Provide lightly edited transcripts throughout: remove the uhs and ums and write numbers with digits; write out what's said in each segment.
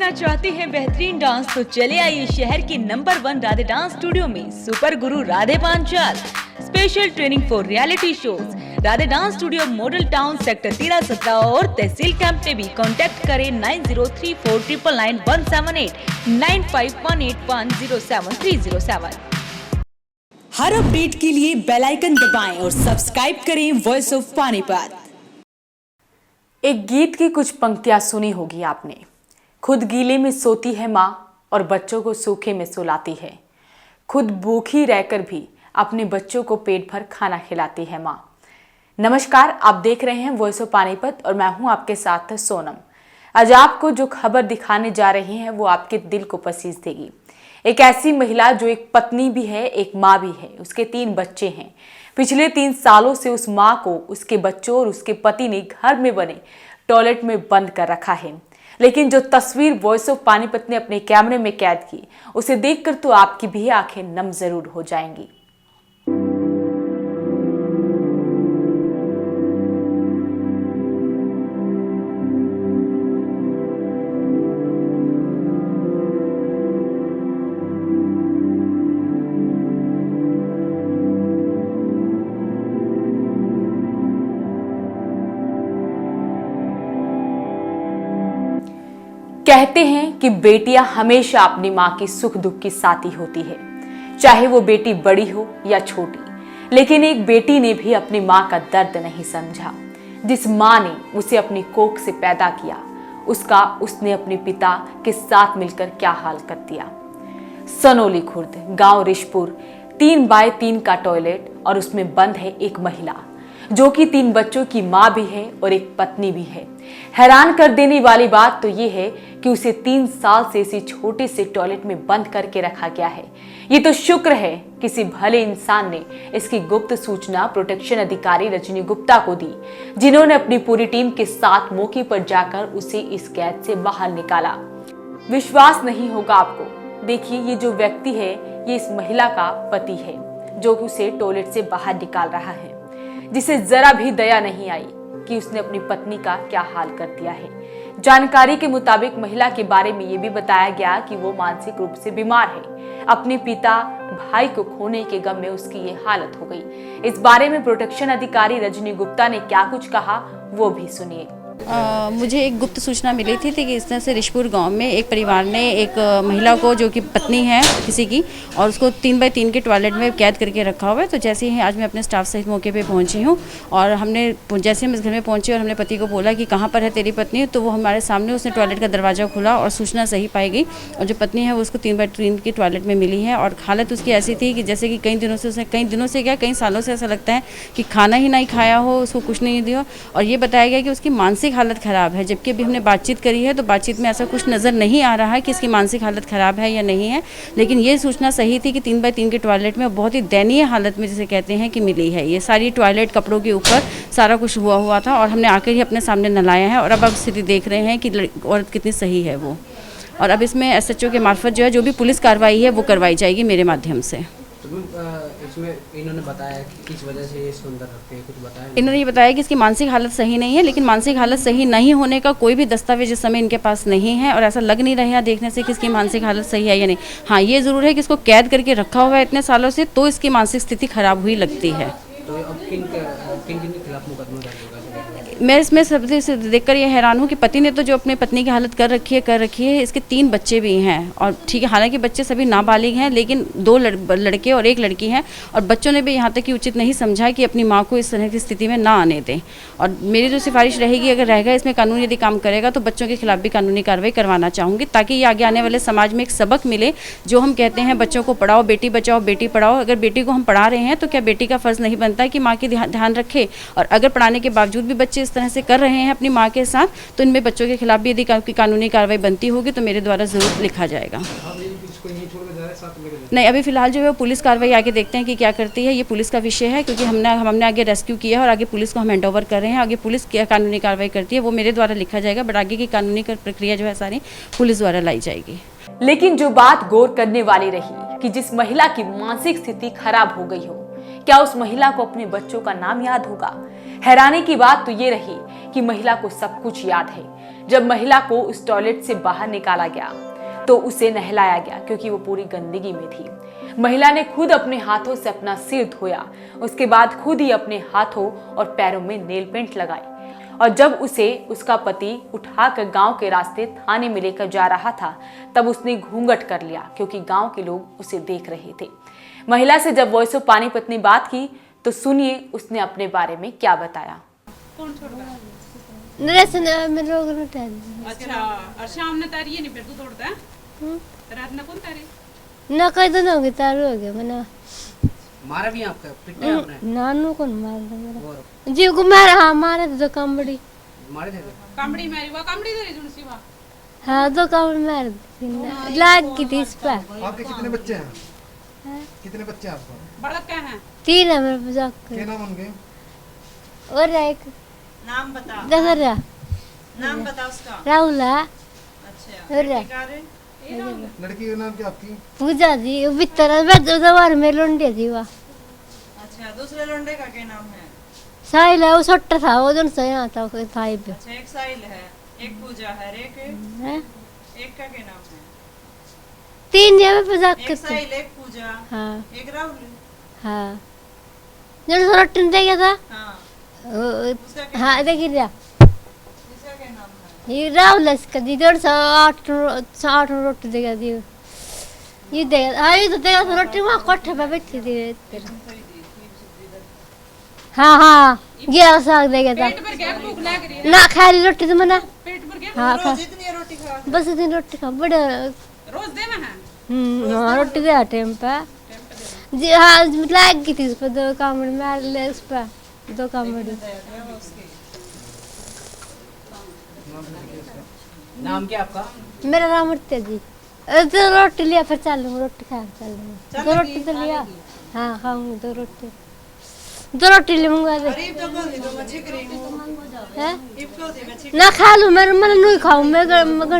सीखना चाहते हैं बेहतरीन डांस तो चले आइए शहर के नंबर 1 राधे डांस स्टूडियो में super Guru Radhe Panchal. Special training for reality shows. Radhe dance studio model town sector 13-17 और तहसील कैंप में भी कांटेक्ट करें 9034999178 9518107307। हर अपडेट के लिए बेल आइकन दबाएं और सब्सक्राइब करें वॉइस ऑफ पानीपत। एक गीत की कुछ पंक्तियां सुनी होगी आपने। खुद गीले में सोती है माँ और बच्चों को सूखे में सुलाती है। खुद भूखी रहकर भी अपने बच्चों को पेट भर खाना खिलाती है माँ। नमस्कार, आप देख रहे हैं वॉइस ऑफ पानीपत और मैं हूं आपके साथ सोनम। आज आपको जो खबर दिखाने जा रहे हैं वो आपके दिल को पसीज देगी। एक ऐसी महिला जो एक पत्नी भी है, एक माँ भी है, उसके 3 बच्चे हैं। पिछले 3 सालों से उस माँ को उसके बच्चों और उसके पति ने घर में बने टॉयलेट में बंद कर रखा है। लेकिन जो तस्वीर वॉइस ऑफ पानीपत ने अपने कैमरे में कैद की, उसे देखकर तो आपकी भी आंखें नम जरूर हो जाएंगी। कहते हैं कि बेटियां हमेशा अपनी मां की सुख दुख की साथी होती है, चाहे वो बेटी बड़ी हो या छोटी। लेकिन एक बेटी ने भी अपनी मां का दर्द नहीं समझा। जिस मां ने उसे अपनी कोख से पैदा किया, उसने अपने पिता के साथ मिलकर क्या हाल कर दिया। सनोली खुर्द गांव रिशपुर 3x3 का टॉयलेट और उसमें बंद है एक महिला जो कि 3 बच्चों की मां भी है और एक पत्नी भी है। हैरान कर देने वाली बात तो ये है कि उसे 3 साल से इसी छोटे से टॉयलेट में बंद करके रखा गया है। ये तो शुक्र है किसी भले इंसान ने इसकी गुप्त सूचना प्रोटेक्शन अधिकारी रजनी गुप्ता को दी, जिन्होंने अपनी पूरी टीम के साथ मौके पर जाकर उसे इस कैद से बाहर निकाला। विश्वास नहीं होगा आपको। देखिए, ये जो व्यक्ति है ये इस महिला का पति है जो कि उसे टॉयलेट से बाहर निकाल रहा है, जिसे जरा भी दया नहीं आई कि उसने अपनी पत्नी का क्या हाल कर दिया है। जानकारी के मुताबिक महिला के बारे में ये भी बताया गया कि वो मानसिक रूप से बीमार है। अपने पिता भाई को खोने के गम में उसकी ये हालत हो गई। इस बारे में प्रोटेक्शन अधिकारी रजनी गुप्ता ने क्या कुछ कहा वो भी सुनिए। मुझे एक गुप्त सूचना मिली थी कि इस तरह से रिशपुर गांव में एक परिवार ने एक महिला को जो कि पत्नी है किसी की और उसको 3x3 के टॉयलेट में कैद करके रखा हुआ है। तो जैसे ही आज मैं अपने स्टाफ सहित मौके पे पहुंची हूं और जैसे हम इस घर में पहुंचे और हमने पति को बोला कि कहां पर है तेरी पत्नी, तो वो हमारे सामने उसने टॉयलेट का दरवाज़ा खोला और सूचना सही पाई गई और जो पत्नी है वो उसको 3x3 के टॉयलेट में मिली है। और हालत उसकी ऐसी थी कि जैसे कि कई दिनों से कई सालों से ऐसा लगता है कि खाना ही नहीं खाया हो, उसको कुछ नहीं दिया। और ये बताया गया कि उसकी मानसिक हालत खराब है, जबकि अभी हमने बातचीत करी है तो बातचीत में ऐसा कुछ नज़र नहीं आ रहा है कि इसकी मानसिक हालत खराब है या नहीं है। लेकिन ये सूचना सही थी कि 3x3 के टॉयलेट में बहुत ही दयनीय हालत में जिसे कहते हैं कि मिली है। ये सारी टॉयलेट कपड़ों के ऊपर सारा कुछ हुआ था और हमने आकर ही अपने सामने नलाया है। और अब आप स्थिति देख रहे हैं कि औरत कितनी सही है वो। और अब इसमें SHO के मार्फत जो है जो भी पुलिस कार्रवाई है वो करवाई जाएगी मेरे माध्यम से। इसमें इन्होंने बताया कि किस वजह से इसको अंदर रखते हैं, कुछ बताया? इन्होंने ये बताया कि इसकी मानसिक हालत सही नहीं है, लेकिन मानसिक हालत सही नहीं होने का कोई भी दस्तावेज इस समय इनके पास नहीं है और ऐसा लग नहीं रहा है देखने से कि इसकी मानसिक हालत सही है या नहीं। हाँ, ये ज़रूर है कि इसको कैद करके रखा हुआ है इतने सालों से, तो इसकी मानसिक स्थिति खराब हुई लगती है। तो अब किन के खिलाफ मुकदमा दर्ज होगा? मैं इसमें सबसे से देखकर ये हैरान हूँ कि पति ने तो जो अपने पत्नी की हालत कर रखी है। इसके 3 बच्चे भी हैं और ठीक है, हालांकि बच्चे सभी नाबालिग हैं, लेकिन 2 लड़के और 1 लड़की हैं। और बच्चों ने भी यहाँ तक कि उचित नहीं समझा कि अपनी माँ को इस तरह की स्थिति में ना आने दें। और मेरी जो सिफारिश रहेगी, अगर रहेगा इसमें कानून यदि काम करेगा तो बच्चों के खिलाफ भी कानूनी कार्रवाई करवाना चाहूँगी, ताकि ये आगे आने वाले समाज में एक सबक मिले। जो हम कहते हैं बच्चों को पढ़ाओ, बेटी बचाओ बेटी पढ़ाओ, अगर बेटी को हम पढ़ा रहे हैं तो क्या बेटी का फ़र्ज़ नहीं बनता है कि माँ की ध्यान रखे? और अगर पढ़ाने के बावजूद भी बच्चे इस तरह से कर रहे हैं अपनी माँ के साथ, तो इनमें बच्चों के खिलाफ भी यदि कानूनी कार्रवाई बनती होगी तो मेरे द्वारा ज़रूर लिखा जाएगा। नहीं, अभी फिलहाल जो है वो पुलिस कार्रवाई आगे देखते हैं कि क्या करती है। ये पुलिस का विषय है, क्योंकि हमने आगे रेस्क्यू किया है और आगे पुलिस को हम हैंड ओवर कर रहे हैं। आगे पुलिस क्या कानूनी कार्रवाई करती है वो मेरे द्वारा लिखा जाएगा, बट आगे की कानूनी प्रक्रिया जो है सारी पुलिस द्वारा लाई जाएगी। लेकिन जो बात गौर करने वाली रही कि जिस महिला की मानसिक स्थिति खराब हो गई हो, क्या उस महिला को अपने बच्चों का नाम याद होगा? हैरानी की बात तो ये रही कि महिला को सब कुछ याद है। जब महिला को उस टॉयलेट से बाहर निकाला गया तो उसे नहलाया गया क्योंकि वो पूरी गंदगी में थी। महिला ने खुद अपने हाथों से अपना सिर धोया, उसके बाद खुद ही अपने हाथों और पैरों में नेल पेंट लगाई और जब उसे उसका पति उठाकर गांव के रास्ते थाने में लेकर जा रहा था तब उसने घूंघट कर लिया क्योंकि गांव के लोग उसे देख रहे थे। महिला से जब वॉइस ऑफ पानीपत ने बात की तो सुनिए उसने अपने बारे में क्या बताया। अच्छा, और शाम ने तारी नहीं फिर तू तोड़ता है? रात में कौन तारी? ना कई दिन हो गए तारू हो गया मना मारा भी आपका पिटा है आपने? नानू कौन मार दे मेरा और जी को मारा। हाँ मारे तो कामड़ी। मारे थे कामड़ी मारी वो कामड़ी दे रही जुनसी वा। हाँ दो कामड़ी मार दी लाग की थी इस पर। आपके कितने बच्चे हैं? कितने बच्चे हैं आपको? बड़ा क्या है? 3 है मेरे मजाक क्या नाम उनके? और एक नाम बता। दसरा नाम बता उसका। राहुल है। अच्छा। और लड़की का नाम क्या आपकी? पूजा जी भीतर दवार में लोंडे थी वह। अच्छा, दूसरे लोंडे का क्या नाम है? साहिल है वो छोटा था वो दोनों से यहाँ था कोई भाई पे। अच्छा, एक साहिल है, एक पूजा है, एक हैं? एक का क्या नाम है? 3 है मैं मजाक एक करती। साहिल, एक पूजा, हाँ एक राहुल। हाँ जो रोटी दे गया था। हाँ, हाँ देखिए इसका क्या नाम है? ये राहुल है इसका दी 8 रोटी देगा दी ये देगा। हाँ ये तो देगा तो रोटी वहाँ कोठे पे बैठी थी। हाँ हाँ 11 साग देगा था। पेट भर गया भूख लग रही है? ना खा ली रोटी तो मना। पेट भर गया? हाँ खा रोज इतनी रोटी खा। बस इतनी रोटी खा बड़े। रोज देना है? हाँ रोटी दे टाइम पे जी। हाँ लाग गई थी उस पर 2 कामड़ी मार ले उस पर 2 कामड़ी। नाम क्या आपका? मेरा नाम मरते जी। तो रोटी लिया फिर चलूंगा रोटी खा चलूंगा 2 रोटी तो लिया। हाँ खाऊंगी 2 रोटी 2 रोटी लूंगा। अरे तो कौन दी तो मच्छी करी है इफ को दी मच्छी। ना खा लूं मैं नहीं खाऊं मैं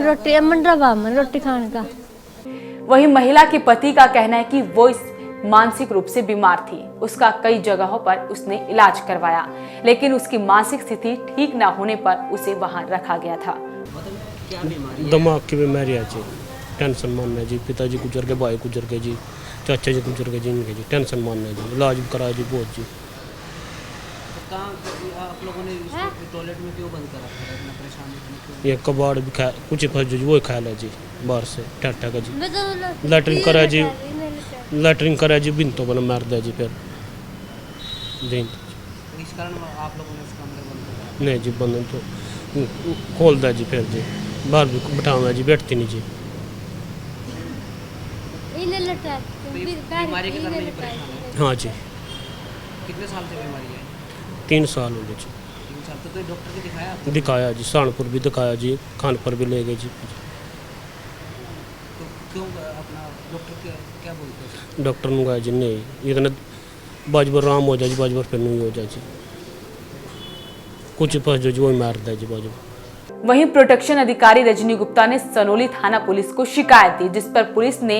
रोटी मंडरा बा में रोटी खाने का। वहीं महिला के पति का कहना है कि वो इस मानसिक रूप से बीमार थी। उसका कई जगहों पर उसने इलाज करवाया लेकिन उसकी मानसिक स्थिति ठीक न होने पर उसे वहां रखा गया था। क्या बीमारी है? दिमाग की बीमारी है जी, टेंशन मानना जी, पिताजी गुजर गए, भाई गुजर गए जी, चाचा जी गुजर गए जी, इनके जी टेंशन मानना जी, इलाज भी कराया जी बहुत जी। तो कहाँ आप लोगों ने इसको टॉयलेट में क्यों बंद करा था? इतना परेशान क्यों? ये कबाड़ भी खा कुछ फंस जी वो ख्याल है जी बाहर से ठट्ठा का जी। लैटरिन करा जी, लैटरिन करा जी बिनतों बना मार दिया जी फिर जी। इस कारण आप लोगों ने उसको अंदर बंद करा? नहीं जी बंद तो खोल दिया जी फिर जी बाहर भी बिठाऊंगा जी बैठती नहीं जी। बीमारी के कारण ये परेशान है? हाँ जी कितने साल से बीमारी है? 3 साल हो गए जी। 3 साल तो डॉक्टर को दिखाया आपने? दिखाया जी, सहारनपुर भी दिखाया जी, खानपुर भी ले गए जी। तो क्यों अपना डॉक्टर क्या बोलते हैं? डॉक्टर ने कहा जी नहीं इतना बाजबर आराम हो जाए जी, बाजबर फिर नहीं हो जाए जी, कुछ फंस जो जी वही मार दिया जी बाजबर। वहीं प्रोटेक्शन अधिकारी रजनी गुप्ता ने सनोली थाना पुलिस को शिकायत दी जिस पर पुलिस ने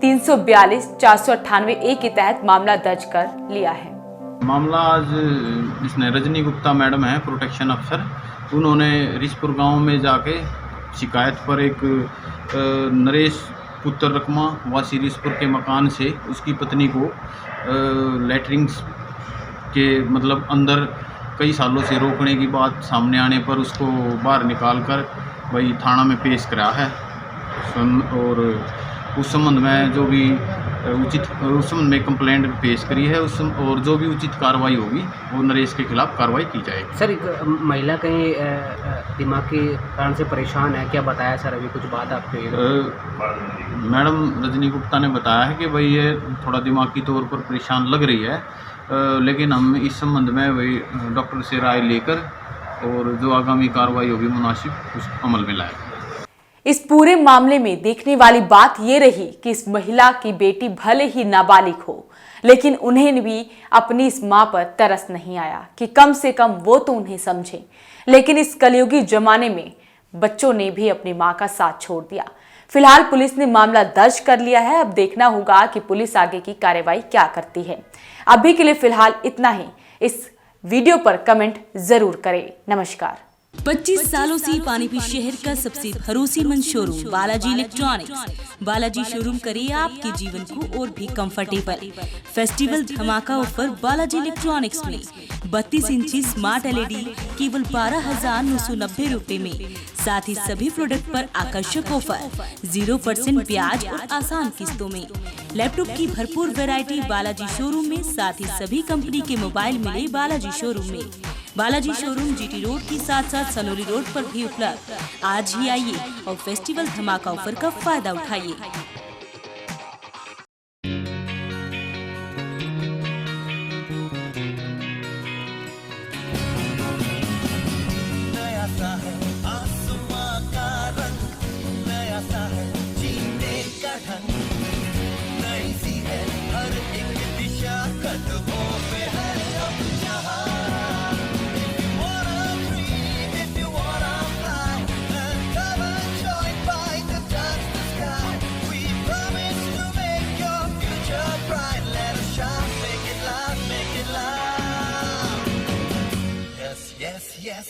342 498 ए के तहत मामला दर्ज कर लिया है। मामला आज इसने रजनी गुप्ता मैडम है प्रोटेक्शन अफसर, उन्होंने रिशपुर गांव में जाके शिकायत पर एक नरेश पुत्र रकमा वासी रिशपुर के मकान से उसकी पत्नी को लैटरिंग्स के मतलब अंदर कई सालों से रोकने की बात सामने आने पर उसको बाहर निकाल कर वही थाना में पेश करा है। और उस संबंध में जो भी उस संबंध में कंप्लेंट पेश करी है और जो भी उचित कार्रवाई होगी वो नरेश के खिलाफ कार्रवाई की जाएगी। सर एक महिला कहीं दिमागी कारण से परेशान है, क्या बताया सर अभी कुछ बात आपके? मैडम रजनी गुप्ता ने बताया है कि भाई ये थोड़ा दिमागी तौर पर परेशान लग रही है, लेकिन हम इस संबंध में वही डॉक्टर से राय लेकर और जो आगामी कार्रवाई होगी मुनासिब उस अमल में लाएंगे। इस पूरे मामले में देखने वाली बात ये रही कि इस महिला की बेटी भले ही नाबालिग हो लेकिन उन्हें भी अपनी इस मां पर तरस नहीं आया कि कम से कम वो तो उन्हें समझे। लेकिन इस कलयुगी जमाने में बच्चों ने भी अपनी मां का साथ छोड़ दिया। फिलहाल पुलिस ने मामला दर्ज कर लिया है। अब देखना होगा कि पुलिस आगे की कार्रवाई क्या करती है। अभी के लिए फिलहाल इतना ही। इस वीडियो पर कमेंट जरूर करें। नमस्कार। 25 सालों से पानीपत शहर का सबसे भरोसेमंद showroom Balaji electronics. Balaji showroom करे आपके जीवन को और भी कंफर्टेबल। फेस्टिवल धमाका ऑफर बालाजी इलेक्ट्रॉनिक्स में 32 इंची स्मार्ट LED केवल 12,990 रुपए में। साथ ही सभी प्रोडक्ट पर आकर्षक ऑफर, 0% ब्याज और आसान किस्तों में। लैपटॉप की भरपूर वैरायटी बालाजी शोरूम में। साथ ही सभी कंपनी के मोबाइल मिले बालाजी शोरूम में। बालाजी शोरूम GT रोड के साथ साथ सनोली रोड पर भी उपलब्ध। आज ही आइए और फेस्टिवल धमाका ऑफर का फायदा उठाइए। Yes,